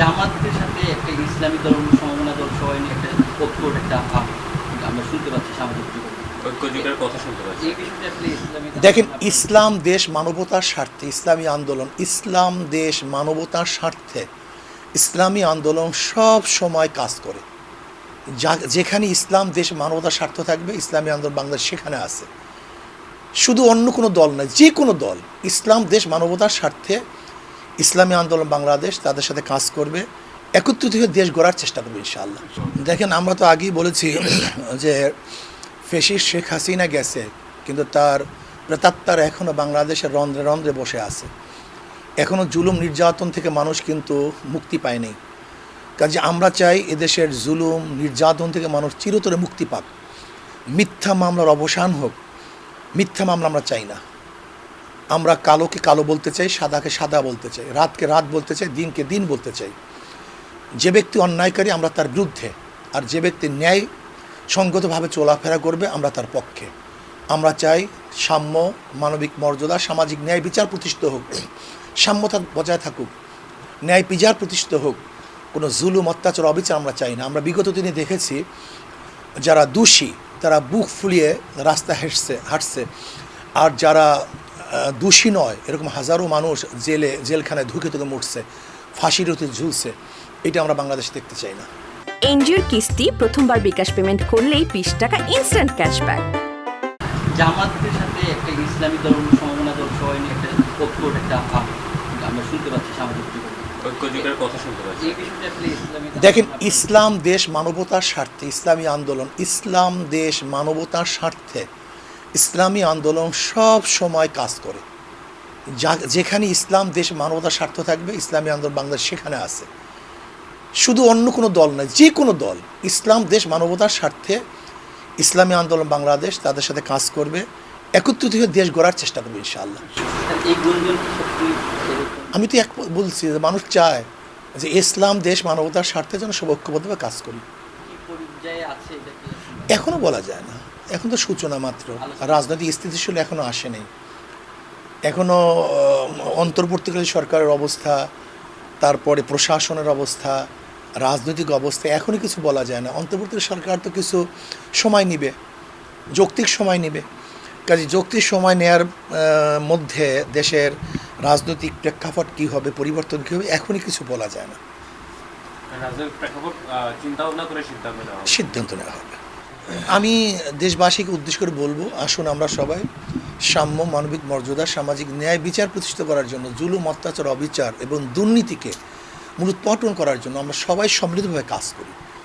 জামাতের সাথে একটা ইসলামী দল, সমমনা দল সবাই নিয়ে একটা ঐক্যর একটা ভাব আমরা শুনতে পাচ্ছি সামাজিক জীবনে। ঐক্য জোটের কথা শুনতে পাচ্ছি। এই বিষয়টা আসলে ইসলামী দেখেন, ইসলাম দেশ মানবতার স্বার্থে ইসলামী আন্দোলন, ইসলাম দেশ মানবতার স্বার্থে ইসলামী আন্দোলন সব সময় কাজ করে। যেখানে ইসলাম দেশ মানবতার স্বার্থ থাকবে, ইসলামী আন্দোলন বাংলাদেশ সেখানে আছে। শুধু অন্য কোনো দল নয়, যে কোনো দল ইসলাম দেশ মানবতার স্বার্থে ইসলামী আন্দোলন বাংলাদেশ তাদের সাথে কাজ করবে, একত্রিত হয়ে দেশ গড়ার চেষ্টা করবে ইনশাআল্লাহ। দেখেন, আমরা তো আগেই বলেছি যে ফ্যাসিস্ট শেখ হাসিনা গেছে, কিন্তু তার প্রেতাত্মার এখনও বাংলাদেশের রন্ধ্রে রন্ধ্রে বসে আছে। এখনও জুলুম নির্যাতন থেকে মানুষ কিন্তু মুক্তি পায়নি। কাজে আমরা চাই এদেশের জুলুম নির্যাতন থেকে মানুষ চিরতরে মুক্তি পাক, মিথ্যা মামলার অবসান হোক। মিথ্যা মামলা আমরা চাই না। আমরা কালোকে কালো বলতে চাই, সাদাকে সাদা বলতে চাই, রাতকে রাত বলতে চাই, দিনকে দিন বলতে চাই। যে ব্যক্তি অন্যায়কারী আমরা তার বিরুদ্ধে, আর যে ব্যক্তি ন্যায় সঙ্গতভাবে চলাফেরা করবে আমরা তার পক্ষে। আমরা চাই সাম্য, মানবিক মর্যাদা, সামাজিক ন্যায় বিচার প্রতিষ্ঠিত হোক, সাম্যতা বজায় থাকুক, ন্যায় বিচার প্রতিষ্ঠিত হোক। কোনো জুলুম, অত্যাচার, অবিচার আমরা চাই না। আমরা বিগত দিনে দেখেছি যারা দোষী তারা বুক ফুলিয়ে রাস্তায় হাঁটছে, আর যারা দোষী নয় এরকম হাজারো মানুষ জেলখানায় ধুকে ধুকে মরছে, ফাঁসির হতে ঝুলছে। এটা আমরা বাংলাদেশে দেখতে চাই না। এনজিওর কিস্তি প্রথমবার বিকাশ পেমেন্ট করলেই 20 টাকা ইনস্ট্যান্ট ক্যাশব্যাক। জামাতের সাথে একটা ইসলামী দল, সমমনা দল সবাই নিয়ে একটা ঐক্যর একটা ভাব আমরা শুনতে পাচ্ছি সামাজিক জীবনে। ঐক্য জোটের কথা শুনতে পাচ্ছি। এই বিষয়টা আসলে ইসলামী দেখেন, ইসলাম দেশ মানবতার স্বার্থে ইসলামী আন্দোলন, ইসলাম দেশ মানবতার স্বার্থে ইসলামী আন্দোলন সব সময় কাজ করে। যেখানে ইসলাম দেশ মানবতার স্বার্থ থাকবে, ইসলামী আন্দোলন বাংলাদেশ সেখানে আছে। শুধু অন্য কোনো দল নয়, যে কোনো দল ইসলাম দেশ মানবতার স্বার্থে ইসলামী আন্দোলন বাংলাদেশ তাদের সাথে কাজ করবে, একত্রিত হয়ে দেশ গড়ার চেষ্টা করবে ইনশাআল্লাহ। এই গুঞ্জন কি সত্যি এরকম? আমি তো বলছি যে মানুষ চায় যে ইসলাম দেশ মানবতার স্বার্থে যেন সব ঐক্যবদ্ধভাবে কাজ করি। কি পর্যায়ে আছে এটা কি এখনও বলা যায় না, এখন তো সূচনা মাত্র। রাজনৈতিক স্থিতিশীল এখনও আসেনি। এখনও অন্তর্বর্তীকালীন সরকারের অবস্থা, তারপরে প্রশাসনের অবস্থা, রাজনৈতিক অবস্থা এখনই কিছু বলা যায় না। অন্তর্বর্তী সরকার তো কিছু সময় নেবে, যৌক্তিক সময় নেবে। কাজে যৌক্তিক সময় নেয়ার মধ্যে দেশের রাজনৈতিক প্রেক্ষাপট কী হবে, পরিবর্তন কী হবে, এখনই কিছু বলা যায় না। রাজনৈতিক প্রেক্ষাপট চিন্তা ভাবনা করে সিদ্ধান্ত নেওয়া হবে। আমি দেশবাসীকে উদ্দেশ্য করে বলবো, আসুন আমরা সবাই সাম্য, মানবিক মর্যাদা, সামাজিক ন্যায় বিচার প্রতিষ্ঠিত করার জন্য, জুলুম, অত্যাচার, অবিচার এবং দুর্নীতিকে মূলোৎপাটন করার জন্য আমরা সবাই সম্মিলিতভাবে কাজ করি।